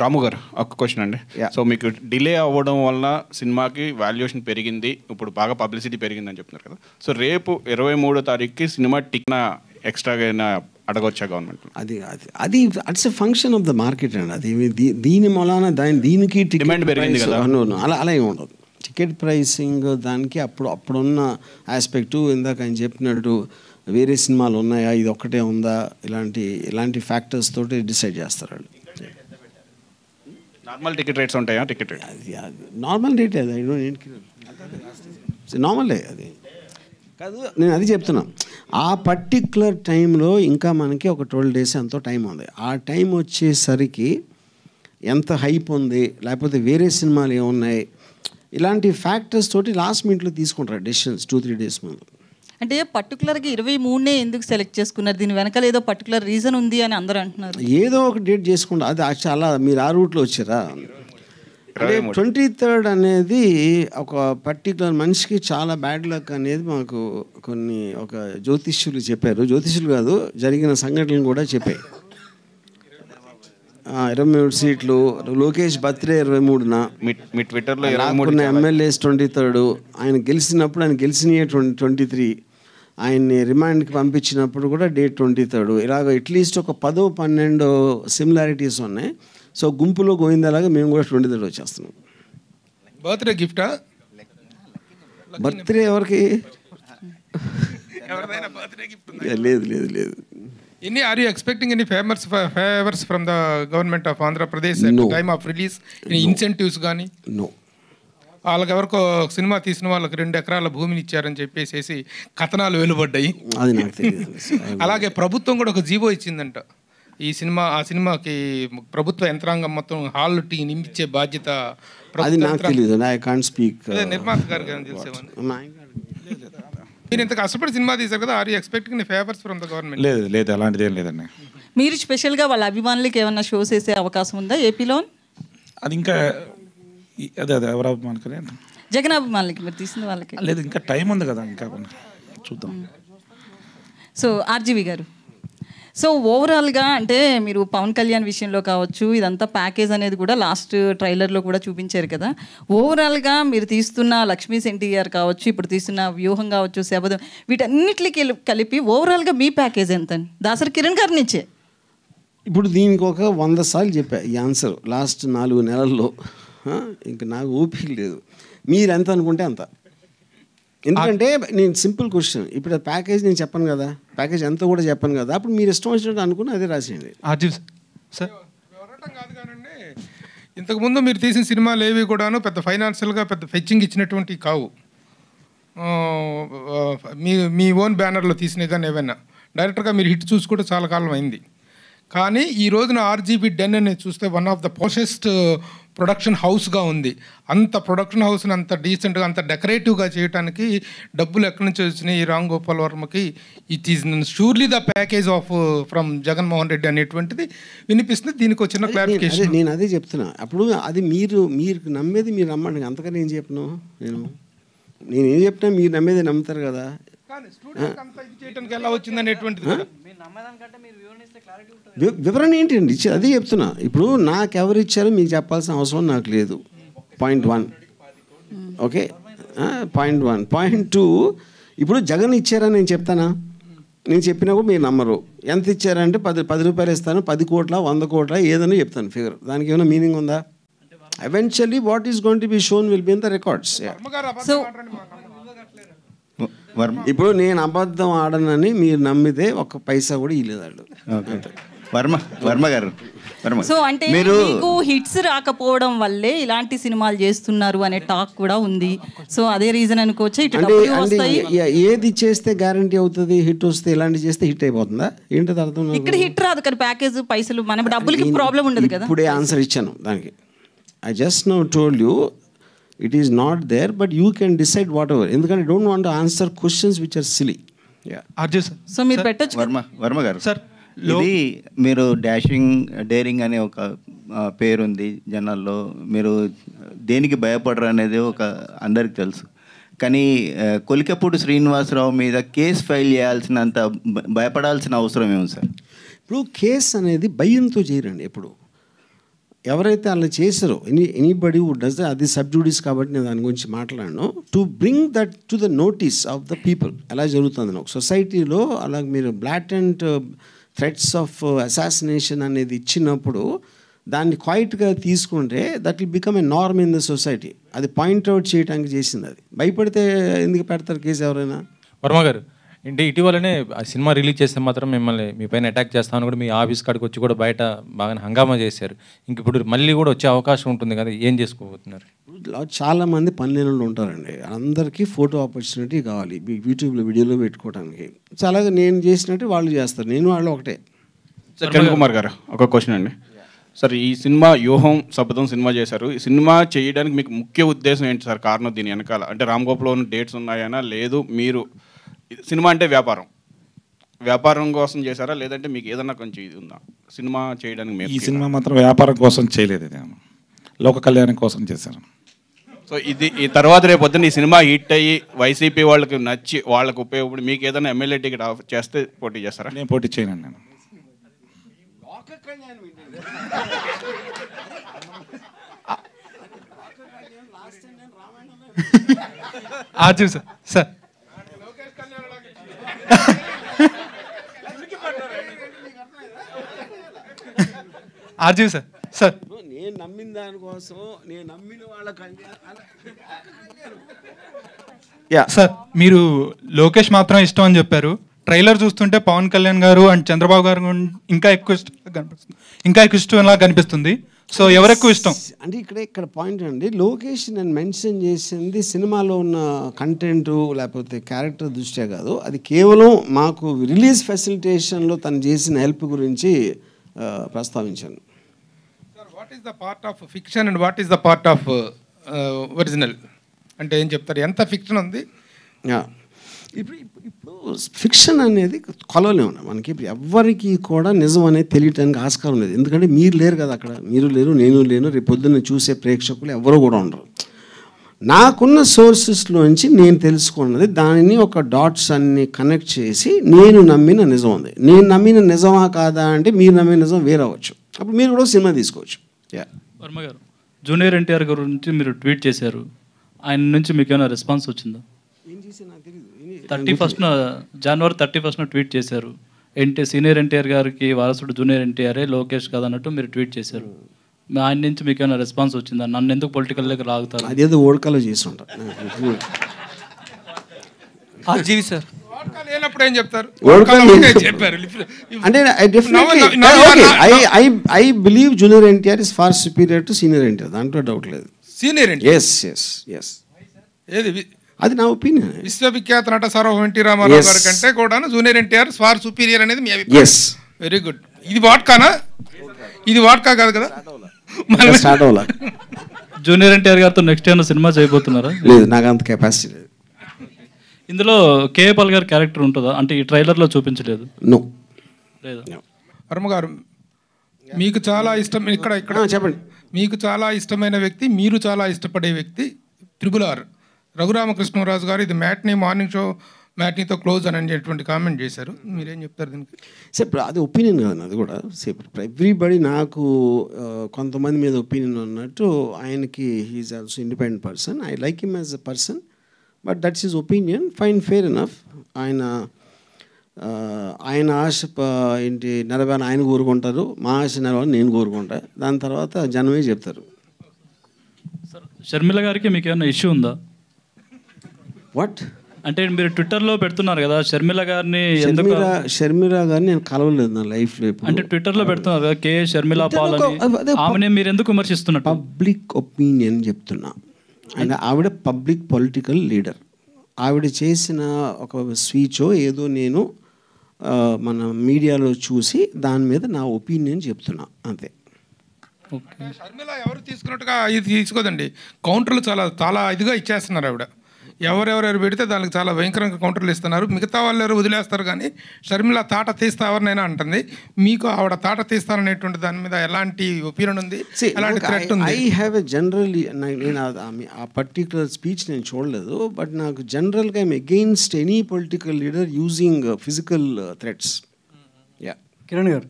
Speaker 6: రాము గారు ఒక క్వశ్చన్ అండి. సో మీకు డిలే అవ్వడం వల్ల సినిమాకి వాల్యుయేషన్ పెరిగింది, ఇప్పుడు బాగా పబ్లిసిటీ పెరిగిందని చెప్తున్నారు కదా. సో రేపు 23వ తారీఖుకి సినిమా టిక్న ఎక్స్ట్రాగా అయినా అడగొచ్చా గవర్నమెంట్?
Speaker 1: అది అది అది it's a function of the market అండి. అది దీని మూలాన దీనికి
Speaker 6: డిమాండ్ పెరిగింది కదా.
Speaker 1: అలా ఏమి ఉండదు. టికెట్ ప్రైసింగ్ దానికి అప్పుడున్న ఆస్పెక్టు ఇందాక ఆయన చెప్పినట్టు వేరే సినిమాలు ఉన్నాయా, ఇది ఒక్కటే ఉందా, ఇలాంటి ఫ్యాక్టర్స్ తోటి డిసైడ్ చేస్తారు వాళ్ళు.
Speaker 6: నార్మల్ టికెట్ రేట్స్ ఉంటాయా? టికెట్ రేట్
Speaker 1: నార్మల్ రేట్ అది నార్మలే అది కాదు. నేను అది చెప్తున్నా, ఆ పర్టిక్యులర్ టైంలో ఇంకా మనకి ఒక 12 days ఎంతో టైం ఉంది. ఆ టైం వచ్చేసరికి ఎంత హైప్ ఉంది, లేకపోతే వేరే సినిమాలు ఏమున్నాయి, ఇలాంటి ఫ్యాక్టర్స్ తోటి లాస్ట్ మినిట్లో తీసుకుంటారు డెసిషన్స్ 2-3 days ముందు.
Speaker 9: అంటే పర్టికులర్గా 23నే ఎందుకు సెలెక్ట్ చేసుకున్నారు? దీని వెనకాల ఏదో పర్టికులర్ రీజన్ ఉంది అని అందరూ అంటున్నారు.
Speaker 1: ఏదో ఒక డేట్ చేసుకుంటా, అది చాలా మీరు ఆ రూట్లో వచ్చారా? అంటే 23rd అనేది ఒక పర్టికులర్ మనిషికి చాలా బ్యాడ్ లక్ అనేది మాకు ఒక జ్యోతిష్యులు చెప్పారు. జ్యోతిష్యులు కాదు, జరిగిన సంఘటనలు కూడా చెప్పాయి. 23 సీట్లు, లోకేష్ బర్త్డే 23న,
Speaker 6: మీ ట్విట్టర్లో
Speaker 1: ఎమ్మెల్యేస్ 23rd, ఆయన గెలిచినప్పుడు ఆయన గెలిచినయే 23, ఆయన్ని రిమాండ్కి పంపించినప్పుడు కూడా డేట్ 23rd. ఇలాగ అట్లీస్ట్ ఒక 10-12 సిమిలారిటీస్ ఉన్నాయి. సో గుంపులో గోవిందలాగా మేము కూడా 23rd వచ్చేస్తున్నాం.
Speaker 3: బర్త్డే గిఫ్టా?
Speaker 1: బర్త్డే ఎవరికి? లేదు.
Speaker 3: Are you expecting any favors from the government of Andhra Pradesh at the time of release? Any incentives గానీ?
Speaker 1: No.
Speaker 3: వాళ్ళకి ఎవరికో సినిమా తీసిన వాళ్ళకి 2 ఎకరాల భూమిని ఇచ్చారని చెప్పేసి కథనాలు వెలువడ్డాయి.
Speaker 1: అది నాకు తెలియదు.
Speaker 3: అలాగే ప్రభుత్వం కూడా ఒక జీవో ఇచ్చిందంట. ఆ సినిమాకి ప్రభుత్వ యంత్రాంగం మొత్తం హాల్ టీ నింపించే బాధ్యత.
Speaker 1: అది నాకు తెలియదు. I can't speak.
Speaker 3: నిర్మాత గారికి తెలిసేవాళ్ళు. మీరు ఇంత కష్టపడి సినిమా తీశారు కదా, are you expecting favours from the government?
Speaker 7: లేదు అలాంటిది ఏం లేదండి.
Speaker 9: మీరు స్పెషల్గా వాళ్ళ అభిమానులకి ఏమన్నా షోస్ వేసే అవకాశం ఉందా ఏపీలో?
Speaker 7: అది ఇంకా అదే ఎవరు అభిమానులకి?
Speaker 9: జగన్ అభిమానులకి మీరు తీసిన వాళ్ళకి
Speaker 7: లేదు, ఇంకా టైం ఉంది కదా, ఇంకా చూద్దాం.
Speaker 9: సో ఆర్జీవి గారు, సో ఓవరాల్గా అంటే మీరు పవన్ కళ్యాణ్ విషయంలో కావచ్చు, ఇదంతా ప్యాకేజ్ అనేది కూడా లాస్ట్ ట్రైలర్లో కూడా చూపించారు కదా. ఓవరాల్గా మీరు తీస్తున్న లక్ష్మీ ఎన్టీఆర్ కావచ్చు, ఇప్పుడు తీస్తున్న వ్యూహం కావచ్చు, శబదం, వీటన్నిటికి కలిపి ఓవరాల్గా మీ ప్యాకేజ్ ఎంత? దాసరి కిరణ్ గారి నుంచే
Speaker 1: ఇప్పుడు దీనికి ఒక 100 సార్లు చెప్పా ఈ ఆన్సర్ లాస్ట్ 4 నెలల్లో. ఇంకా నాకు ఓపిక లేదు. మీరు ఎంత అనుకుంటే అంత. ఎందుకంటే నేను సింపుల్ క్వశ్చన్, ఇప్పుడు ప్యాకేజ్ నేను చెప్పను కదా, ప్యాకేజ్ ఎంత కూడా చెప్పను కదా, అప్పుడు మీరు ఇష్టం వచ్చినట్టు అనుకుని అదే రాసేయండి.
Speaker 3: ఇంతకుముందు మీరు తీసిన సినిమాలు ఏవి కూడాను పెద్ద ఫైనాన్షియల్గా పెద్ద ఫెచ్చింగ్ ఇచ్చినటువంటి కావు. మీ ఓన్ బ్యానర్లో తీసినవి కానీ ఏవైనా డైరెక్టర్గా మీరు హిట్ చూసి కూడా చాలా కాలం అయింది. కానీ ఈ రోజున ఆర్జీబీ డెన్ అనేది చూస్తే వన్ ఆఫ్ ద పోషెస్ట్ ప్రొడక్షన్ హౌస్గా ఉంది. అంత ప్రొడక్షన్ హౌస్ని అంత డీసెంట్గా అంత డెకరేటివ్గా చేయడానికి డబ్బులు ఎక్కడి నుంచి వచ్చినాయి ఈ రామ్ గోపాల్ వర్మకి? It is surely the package of from Jaganmohan Reddy అనేటువంటిది వినిపిస్తుంది. దీనికి వచ్చిన క్లారిఫికేషన్
Speaker 1: నేను అదే చెప్తున్నా. అప్పుడు అది మీరు నమ్మేది మీరు నమ్మండి, అంతకని ఏం చెప్పను. నేనేం చెప్పినా మీరు నమ్మేది నమ్ముతారు కదా. వివరణ ఏంటండి ఇచ్చి అదే చెప్తున్నా. ఇప్పుడు నాకు ఎవరు ఇచ్చారో మీకు చెప్పాల్సిన అవసరం నాకు లేదు. పాయింట్ 1. Okay, point 1. పాయింట్ 2, ఇప్పుడు జగన్ ఇచ్చారని నేను చెప్తానా? నేను చెప్పినా కూడా మీరు నమ్మరు. ఎంత ఇచ్చారంటే 10 రూపాయలు ఇస్తాను, 10 కోట్ల 100 కోట్ల ఏదైనా చెప్తాను ఫిగర్. దానికి ఏమైనా మీనింగ్ ఉందా? Eventually what is going to be shown will be in the records. ఇప్పుడు నేను అబద్ధం ఆడనని మీరు నమ్మితే 1 పైసా కూడా ఇవ్వలేదు.
Speaker 2: వర్మ గారు,
Speaker 9: సో అంటే మీకు హిట్స్ రాకపోవడం వల్లే ఇలాంటి సినిమాలు చేస్తున్నారు అనే టాక్ కూడా ఉంది. సో అదే రీజన్ అనుకోవచ్చు.
Speaker 1: అంటే ఏది చేస్తే గ్యారంటీ అవుతుంది హిట్ వస్తే? ఇలాంటి చేస్తే హిట్ అయిపోతుందా? ఏంటది అర్థం?
Speaker 9: ఇక్కడ హిట్ రాదు కానీ ప్యాకేజ్ పైసలు మన డబ్బులకి ప్రాబ్లం ఉండదు కదా.
Speaker 1: ఇప్పుడే ఆన్సర్ ఇచ్చాను దానికి. I just now told you it is not there, but you can decide whatever. ఎందుకంటే I don't want to answer questions which are silly.
Speaker 9: So మీరు పెట్టొచ్చు.
Speaker 2: వర్మ గారు
Speaker 5: సార్,
Speaker 2: ఇది మీరు డాషింగ్ డేరింగ్ అనే ఒక పేరుంది జనాల్లో, మీరు దేనికి భయపడరు అనేది ఒక అందరికి తెలుసు. కానీ కొలికపూడి శ్రీనివాసరావు మీద కేసు ఫైల్ చేయాల్సినంత భయపడాల్సిన అవసరం ఏమి సార్?
Speaker 1: ఇప్పుడు కేసు అనేది భయంతో చేయరండి. ఎప్పుడు ఎవరైతే అలా చేశారో ఎనీబడి వుడ్ డస్ అది సబ్జూడిస్ కాబట్టి నేను దాని గురించి మాట్లాడను. To bring that to the notice of the people ఎలా జరుగుతుంది ఒక సొసైటీలో. అలాగే మీరు బ్లాటెంట్ థ్రెట్స్ ఆఫ్ అసాసినేషన్ అనేది ఇచ్చినప్పుడు దాన్ని క్వైట్గా తీసుకుంటే that will become a norm in the society. అది పాయింట్అవుట్ చేయడానికి చేసింది. అది భయపడితే ఎందుకు పెడతారు కేసు ఎవరైనా?
Speaker 8: వర్మ గారు అంటే ఇటీవలనే ఆ సినిమా రిలీజ్ చేస్తే మాత్రం మిమ్మల్ని మీ పైన అటాక్ చేస్తామని కూడా మీ ఆఫీస్ కాడికి వచ్చి కూడా బయట బాగా హంగామా చేశారు. ఇంక ఇప్పుడు మళ్ళీ కూడా వచ్చే అవకాశం ఉంటుంది కదా, ఏం చేసుకోబోతున్నారు?
Speaker 1: చాలామంది పనిలేనులు ఉంటారండి, అందరికీ ఫోటో ఆపర్చునిటీ కావాలి యూట్యూబ్లో వీడియోలో పెట్టుకోవడానికి. అలాగే నేను చేసినట్టు వాళ్ళు చేస్తారు, నేను వాళ్ళు ఒకటే.
Speaker 6: కిరణ్ కుమార్ గారు ఒక క్వశ్చన్ అండి. సార్ ఈ సినిమా వ్యూహం శపథం సినిమా చేశారు, ఈ సినిమా చేయడానికి మీకు ముఖ్య ఉద్దేశం ఏంటి సార్? కారణం దీని వెనకాల అంటే రామ్ గోపాల్ డేట్స్ ఉన్నాయనా, లేదు మీరు సినిమా అంటే వ్యాపారం కోసం చేశారా, లేదంటే మీకు ఏదన్నా కొంచెం ఇది ఉందా సినిమా చేయడానికి?
Speaker 7: ఈ సినిమా మాత్రం వ్యాపారం కోసం చేయలేదు, లోక కళ్యాణం కోసం చేశాను.
Speaker 6: సో ఇది ఈ తర్వాత రేపు పొద్దున్న ఈ సినిమా హిట్ అయ్యి వైసీపీ వాళ్ళకి నచ్చి వాళ్ళకి ఉపయోగపడి మీకు ఏదైనా ఎమ్మెల్యే టికెట్ ఆఫర్ చేస్తే పోటీ చేస్తారా?
Speaker 7: నేను పోటీ చేయను. నేను
Speaker 5: RGV sir sir RGV sir sir
Speaker 1: నేను నమ్మిన దానికోసం నేను నమ్మిన వాళ్ళ
Speaker 5: సార్ మీరు లోకేష్ మాత్రం ఇష్టం అని చెప్పారు. ట్రైలర్ చూస్తుంటే పవన్ కళ్యాణ్ గారు అండ్ చంద్రబాబు గారు ఇంకా ఎక్కువ ఇష్టంలా కనిపిస్తుంది. సో ఎవరెక్కువ ఇష్టం
Speaker 1: అంటే ఇక్కడ పాయింట్ అండి, లొకేషన్ నేను మెన్షన్ చేసింది సినిమాలో ఉన్న కంటెంట్ లేకపోతే క్యారెక్టర్ దృష్ట్యా కాదు, అది కేవలం మాకు రిలీజ్ ఫెసిలిటేషన్లో తను చేసిన హెల్ప్ గురించి ప్రస్తావించాను.
Speaker 3: Sir what is the part of fiction and what is the part of original అంటే ఏం చెప్తారు? ఎంత ఫిక్షన్ ఉంది?
Speaker 1: ఇప్పుడు ఫిక్షన్ అనేది కొలవలేము మనకి. ఇప్పుడు ఎవ్వరికి కూడా నిజం అనేది తెలియటానికి ఆస్కారం లేదు, ఎందుకంటే మీరు లేరు కదా అక్కడ, మీరు లేరు, నేను లేను, రేపు పొద్దున్న చూసే ప్రేక్షకులు ఎవరు కూడా ఉండరు. నాకున్న సోర్సెస్లోంచి నేను తెలుసుకున్నది దానిని ఒక డాట్స్ అన్ని కనెక్ట్ చేసి నేను నమ్మిన నిజం ఉంది. నేను నమ్మిన నిజమా కాదా అంటే మీరు నమ్మిన నిజం వేరవచ్చు, అప్పుడు మీరు కూడా సినిమా తీసుకోవచ్చు.
Speaker 4: వర్మ గారు జూనియర్ ఎన్టీఆర్ గురించి మీరు ట్వీట్ చేశారు, ఆయన నుంచి మీకు ఏమైనా రెస్పాన్స్ వచ్చిందా? 31st జనవరి 31st ట్వీట్ చేశారు, సీనియర్ ఎన్టీఆర్ గారికి వారసుడు జూనియర్ ఎన్టీఆర్ఏ లోకేష్ కదా అన్నట్టు మీరు ట్వీట్ చేశారు. ఆయన నుంచి మీకు ఏమైనా రెస్పాన్స్ వచ్చిందా? నన్ను ఎందుకు పొలిటికల్ దగ్గర లాగుతారు?
Speaker 1: అదేదో ఓడకాలో చేసి ఉంటారు.
Speaker 3: ఆర్జీవి సార్ లేనప్పుడు ఏం చెప్తారు? చెప్పారు
Speaker 1: అంటే I believe junior NTR is far superior to senior NTR, దాంట్లో డౌట్ లేదు.
Speaker 3: సీనియర్
Speaker 1: ఎస్ ఏది అది నా ఒపీనియన్.
Speaker 3: విశ్వవిఖ్యాత నట సార్వభౌమ ఎన్టీ రామారావు గారి కంటే కూడా జూనియర్ ఎన్టీఆర్ ఫార్ సుపీరియర్ అనేది మీ అభిప్రాయం? Very good. ఇది వాట్కానా? ఇది వాట్కా కాదు కదా.
Speaker 4: జూనియర్ ఎన్టీఆర్ గారితో నెక్స్ట్ ఏమైనా సినిమా చేయబోతున్నారా?
Speaker 1: లేదు, నాకు అంత కెపాసిటీ లేదు.
Speaker 4: ఇందులో కేఏ పాల్ గారి క్యారెక్టర్ ఉంటుందా? అంటే ఈ ట్రైలర్లో చూపించలేదు.
Speaker 1: నో
Speaker 4: లేదు.
Speaker 3: వర్మ గారు మీకు చాలా ఇష్టం ఇక్కడ
Speaker 1: చెప్పండి.
Speaker 3: మీకు చాలా ఇష్టమైన వ్యక్తి, మీరు చాలా ఇష్టపడే వ్యక్తి RRR రఘురామకృష్ణరాజు గారు ఇది మ్యాట్నీ మార్నింగ్ షో మ్యాట్నీతో క్లోజ్ అని అనేటువంటి కామెంట్ చేశారు, మీరేం చెప్తారు దీనికి?
Speaker 1: సార్ అది ఒపీనియన్ కాదు, అది కూడా ఎవ్రీబడి నాకు కొంతమంది మీద ఒపీనియన్ ఉన్నట్టు ఆయనకి he's also independent person. I like him as a person, but that's his opinion, fine, fair enough. ఆయన ఆశ ఏంటి నెరవేరని ఆయన కోరుకుంటారు, మా ఆశ నెరవేరని నేను కోరుకుంటా, దాని తర్వాత జనమే చెప్తారు.
Speaker 4: సార్ షర్మిల గారికి మీకు ఏమైనా ఇష్యూ ఉందా?
Speaker 1: వాట్
Speaker 4: అంటే మీరు ట్విట్టర్లో పెడుతున్నారు కదా షర్మిల గారిని,
Speaker 1: షర్మిల గారిని నేను కలవలేదు నా లైఫ్లో. అంటే
Speaker 4: ట్విట్టర్లో పెడుతున్నారు కదా కే షర్మిల పాల్ అని, ఆమెనే మీరు ఎందుకు విమర్శిస్తున్నారు?
Speaker 1: పబ్లిక్ ఒపీనియన్ చెప్తున్నా. అండ్ ఆవిడ పబ్లిక్ పొలిటికల్ లీడర్, ఆవిడ చేసిన ఒక స్పీచో ఏదో నేను మన మీడియాలో చూసి దాని మీద నా ఒపీనియన్ చెప్తున్నా, అంతే.
Speaker 3: షర్మిల ఎవరు తీసుకున్నట్టుగా ఇది తీసుకోదండి, కౌంటర్లు చాలా చాలా ఇదిగా ఇచ్చేస్తున్నారు ఆవిడ. ఎవరెవరెవరు పెడితే దానికి చాలా భయంకరంగా కౌంటర్లు ఇస్తున్నారు. మిగతా వాళ్ళు ఎవరు వదిలేస్తారు, కానీ షర్మిల తాట తీస్తా ఎవరినైనా అంటుంది. మీకు ఆవిడ తాట తీస్తాననేటువంటి దాని మీద ఎలాంటి ఒపీనియన్ ఉంది, ఎలాంటి థ్రెట్ ఉంది?
Speaker 1: ఐ హ్యావ్ ఎ జనరల్, నేను ఆ పర్టికులర్ స్పీచ్ నేను చూడలేదు, బట్ నాకు జనరల్గా I'm against any political leader using physical threats. Yeah
Speaker 11: Kiran గారు,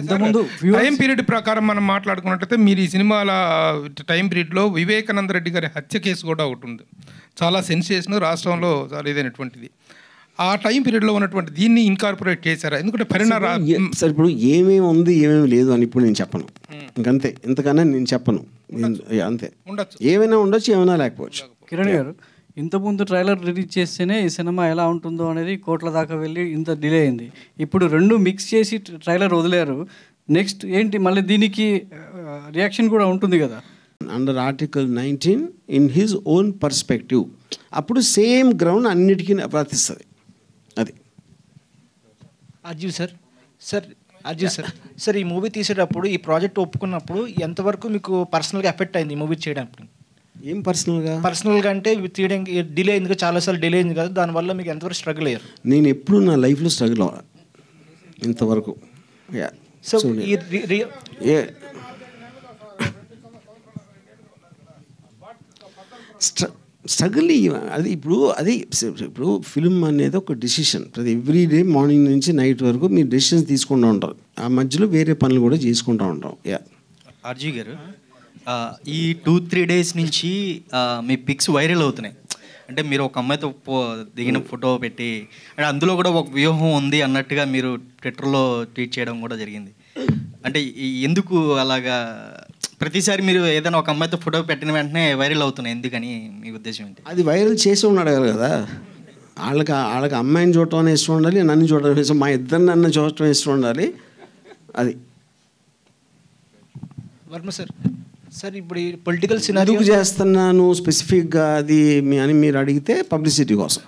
Speaker 3: ఇంతకుముందు టైం పీరియడ్ ప్రకారం మనం మాట్లాడుకున్నట్టయితే మీరు ఈ సినిమాల టైం పీరియడ్లో వివేకానంద రెడ్డి గారి హత్య కేసు కూడా ఒకటి ఉంది. చాలా సెన్సేషన్, రాష్ట్రంలో చాలా ఇదైనటువంటిది. ఆ టైం పీరియడ్లో ఉన్నటువంటి దీన్ని ఇన్కార్పొరేట్ చేశారా? ఎందుకంటే
Speaker 1: సార్ ఇప్పుడు ఏమేమి ఉంది ఏమేమి లేదు అని ఇప్పుడు నేను చెప్పను, ఇంకంతే. ఇంతకన్నా నేను చెప్పను, అంతే. ఏమైనా ఉండొచ్చు, ఏమైనా లేకపోవచ్చు.
Speaker 11: కిరణ్ గారు, ఇంతకుముందు ట్రైలర్ రిలీజ్ చేస్తేనే ఈ సినిమా ఎలా ఉంటుందో అనేది కోట్ల దాకా వెళ్ళి ఇంత డిలే అయింది. ఇప్పుడు రెండు మిక్స్ చేసి ట్రైలర్ వదిలేరు. నెక్స్ట్ ఏంటి మళ్ళీ దీనికి రియాక్షన్ కూడా ఉంటుంది కదా.
Speaker 1: Under article 19 in his own perspective, అప్పుడు సేమ్ గ్రౌండ్ అన్నిటికీ వర్తిస్తుంది. అది
Speaker 13: అర్జీవ్ సార్. సార్ ఈ మూవీ తీసేటప్పుడు, ఈ ప్రాజెక్ట్ ఒప్పుకున్నప్పుడు ఎంతవరకు మీకు పర్సనల్గా ఎఫెక్ట్ అయింది ఈ మూవీ చేయడానికి?
Speaker 1: ఏం పర్సనల్గా
Speaker 13: అంటే తీయడానికి డిలే అయింది కదా, చాలాసార్లు డిలే అయింది కదా, దానివల్ల మీకు ఎంతవరకు స్ట్రగుల్ అయ్యారు?
Speaker 1: నేను ఎప్పుడు నా లైఫ్లో స్ట్రగుల్ అవ్వాలి ఇంతవరకు.
Speaker 13: సో
Speaker 1: స్ట్రగుల్ అది ఇప్పుడు ఫిల్మ్ అనేది ఒక డెసిషన్. ప్రతి ఎవ్రీ డే మార్నింగ్ నుంచి నైట్ వరకు మీరు డెసిషన్స్ తీసుకుంటూ ఉంటారు, ఆ మధ్యలో వేరే పనులు కూడా చేసుకుంటూ ఉంటాం.
Speaker 12: ఆర్జీ గారు, ఈ 2-3 డేస్ నుంచి మీ పిక్స్ వైరల్ అవుతున్నాయి. అంటే మీరు ఒక అమ్మాయితో దిగిన ఫోటో పెట్టి, అంటే అందులో కూడా ఒక వ్యూహం ఉంది అన్నట్టుగా మీరు ట్విట్టర్లో ట్వీట్ చేయడం కూడా జరిగింది. అంటే ఎందుకు అలాగా ప్రతిసారి మీరు ఏదైనా ఒక అమ్మాయితో ఫోటో పెట్టిన వెంటనే వైరల్ అవుతున్నాయి, ఎందుకని మీ ఉద్దేశం ఏంటి?
Speaker 1: అది వైరల్ చేసి ఉన్నాడు కదా, వాళ్ళకి అమ్మాయిని చూడటం అనే ఇష్టం ఉండాలి, నన్ను చూడటం ఇష్టం, మా ఇద్దరు నన్ను చూడటం ఇష్టం ఉండాలి. అది
Speaker 13: వర్మ సార్. సార్ ఇప్పుడు పొలిటికల్ సినారియో
Speaker 1: ఎందుకు చేస్తున్నాను స్పెసిఫిక్గా అది అని మీరు అడిగితే పబ్లిసిటీ కోసం.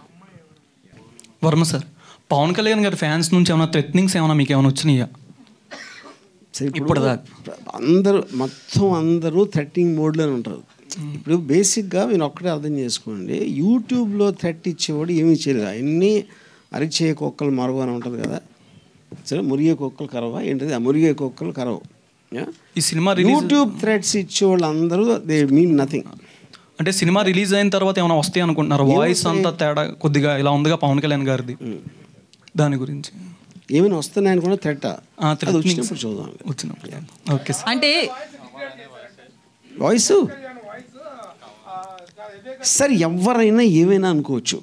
Speaker 14: వర్మ సార్, పవన్ కళ్యాణ్ గారి ఫ్యాన్స్ నుంచి ఏమైనా థ్రెట్నింగ్స్ ఏమైనా మీకు ఏమైనా వచ్చినాయా?
Speaker 1: ఇప్పుడు అందరూ థ్రెట్టింగ్ మోడ్లోనే ఉంటారు. ఇప్పుడు బేసిక్గా మీరు ఒక్కటే అర్థం చేసుకోండి, యూట్యూబ్లో థ్రెట్ ఇచ్చేవాడు ఏమి ఇచ్చేది, అన్నీ అరిచే కుక్కలు మరవ అని ఉంటుంది కదా, సరే మురిగే కుక్కలు కరవ ఏంటిది, ఆ మురిగే కుక్కలు కరవ.
Speaker 14: ఈ సినిమా
Speaker 1: యూట్యూబ్ థ్రెడ్స్ ఇచ్చేవాళ్ళు అందరూ దే మీన్ నథింగ్.
Speaker 14: అంటే సినిమా రిలీజ్ అయిన తర్వాత ఏమైనా వస్తాయి అనుకుంటున్నారు? వాయిస్ అంతా తేడా కొద్దిగా ఇలా ఉందిగా పవన్ కళ్యాణ్ గారిది, దాని గురించి
Speaker 1: ఏమైనా వస్తున్నాయి అనుకున్నా థ్రెట్ వచ్చినప్పుడు చూద్దాం.
Speaker 14: ఓకే
Speaker 9: అంటే
Speaker 1: వాయిస్ సార్ ఎవరైనా ఏమైనా అనుకోవచ్చు,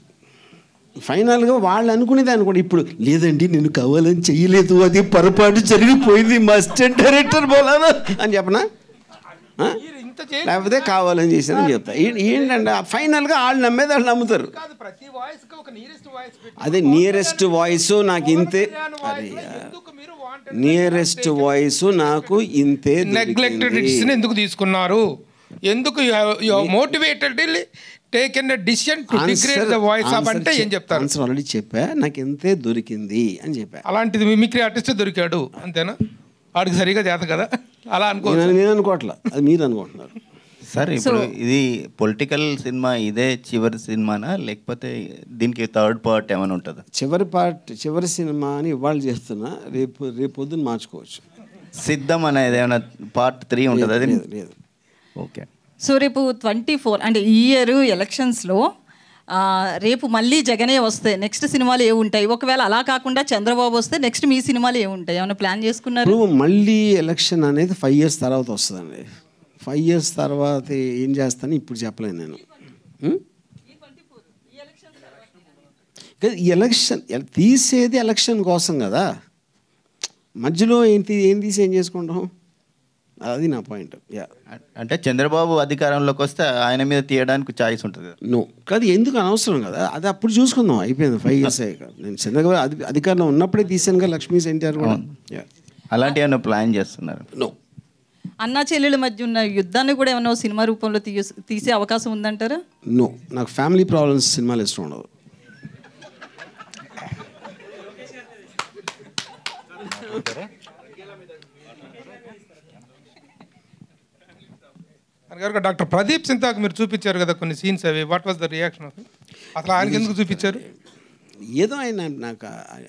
Speaker 1: ఫైనల్గా వాళ్ళు అనుకునేది అనుకోండి. ఇప్పుడు లేదండి నేను కావాలని చెయ్యలేదు, అది పొరపాటు జరిగిపోయింది, మా అసిస్టెంట్ డైరెక్టర్ బోలానా అని చెప్పనా, లేకపోతే కావాలని చేశానని చెప్తా. ఏంటంటే ఫైనల్గా వాళ్ళు నమ్మేది వాళ్ళు నమ్ముతారు. అదే నియరెస్ట్ వాయిస్ నాకు ఇంతే, అరే నియరెస్ట్ వాయిస్ నాకు ఇంతే.
Speaker 3: నెగ్లెక్టెడ్ ఎందుకు తీసుకున్నారు, ఎందుకు motivated taken decision to degrade the voice of అంటే ఏం చెప్తారు?
Speaker 1: ఆన్సర్ ఆల్రెడీ చెప్పా, నాకు ఎంతే దొరికింది అని చెప్పా.
Speaker 3: అలాంటిది మిమిక్రీ ఆర్టిస్ట్ దొరికాడు అంతేనా? వాడికి సరిగా చేత కదా అలా అనుకో.
Speaker 1: నేను అనుకోవట్లా, అది మీరు అనుకుంటున్నారు.
Speaker 2: సార్ ఇప్పుడు ఇది పొలిటికల్ సినిమా, ఇదే చివరి సినిమానా లేకపోతే దీనికి థర్డ్ పార్ట్ ఏమైనా ఉంటుందా?
Speaker 1: చివరి సినిమా అని ఇవాళ చేస్తున్నా, రేపు పొద్దున్న మార్చుకోవచ్చు.
Speaker 2: సిద్ధం అనేది ఏమైనా పార్ట్ 3 ఉంటుంది? అది
Speaker 1: లేదు.
Speaker 2: ఓకే.
Speaker 9: సో రేపు 24 అంటే ఈ ఇయర్ ఎలక్షన్స్లో రేపు మళ్ళీ జగనే వస్తే నెక్స్ట్ సినిమాలు ఏముంటాయి? ఒకవేళ అలా కాకుండా చంద్రబాబు వస్తే నెక్స్ట్ మీ సినిమాలు ఏముంటాయి? ఏమైనా ప్లాన్ చేసుకున్నారు?
Speaker 1: మళ్ళీ ఎలక్షన్ అనేది 5 years తర్వాత వస్తుందండి. 5 years తర్వాత ఏం చేస్తాను ఇప్పుడు చెప్పలేను నేను. ఈ ఎలక్షన్ తీసేది ఎలక్షన్ కోసం కదా, మధ్యలో ఏం తీసి ఏం చేసుకుంటాం, అది నా పాయింట్.
Speaker 2: అంటే చంద్రబాబు అధికారంలోకి వస్తే ఆయన మీద తీయడానికి ఛాయిస్ ఉంటుంది కదా?
Speaker 1: నో కాదు, ఎందుకు అనవసరం కదా, అది అప్పుడు చూసుకుందాం, అయిపోయింది 5 years అయ్యాక. నేను చంద్రబాబు అధికారంలో ఉన్నప్పుడే తీసాను కదా లక్ష్మీ ఎన్టీఆర్ కూడా.
Speaker 2: అలాంటి ఏమైనా ప్లాన్ చేస్తున్నారు?
Speaker 1: నో.
Speaker 9: అన్నా చెల్లెల మధ్య ఉన్న యుద్ధాన్ని కూడా ఏమైనా సినిమా రూపంలో తీసే అవకాశం ఉందంటారా?
Speaker 1: నో, నాకు ఫ్యామిలీ ప్రాబ్లమ్స్ సినిమాలు ఇష్టం ఉండదు.
Speaker 3: గారు డాక్టర్ ప్రదీప్ సింతాకు మీరు చూపించారు కదా కొన్ని సీన్స్ అవి, what was the reaction of అసలు ఆయనకి ఎందుకు చూపించారు?
Speaker 1: ఏదో ఆయన నాకు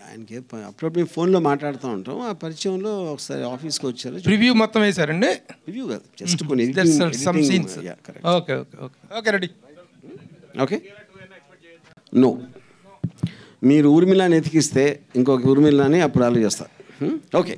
Speaker 1: ఆయనకి అప్పుడప్పుడు ఫోన్లో మాట్లాడుతూ ఉంటాం, ఆ పరిచయంలో ఒకసారి ఆఫీస్కి వచ్చారు.
Speaker 3: రివ్యూ మొత్తం వేశారండి?
Speaker 1: రివ్యూ కాదు, జస్ట్ కొన్ని
Speaker 3: some scenes. Okay okay okay okay ready.
Speaker 1: Okay, no, మీరు ఊర్మిళని ఎతికిస్తే ఇంకొక ఊర్మిళని అప్పుడు ఆలోచిస్తారు. ఓకే.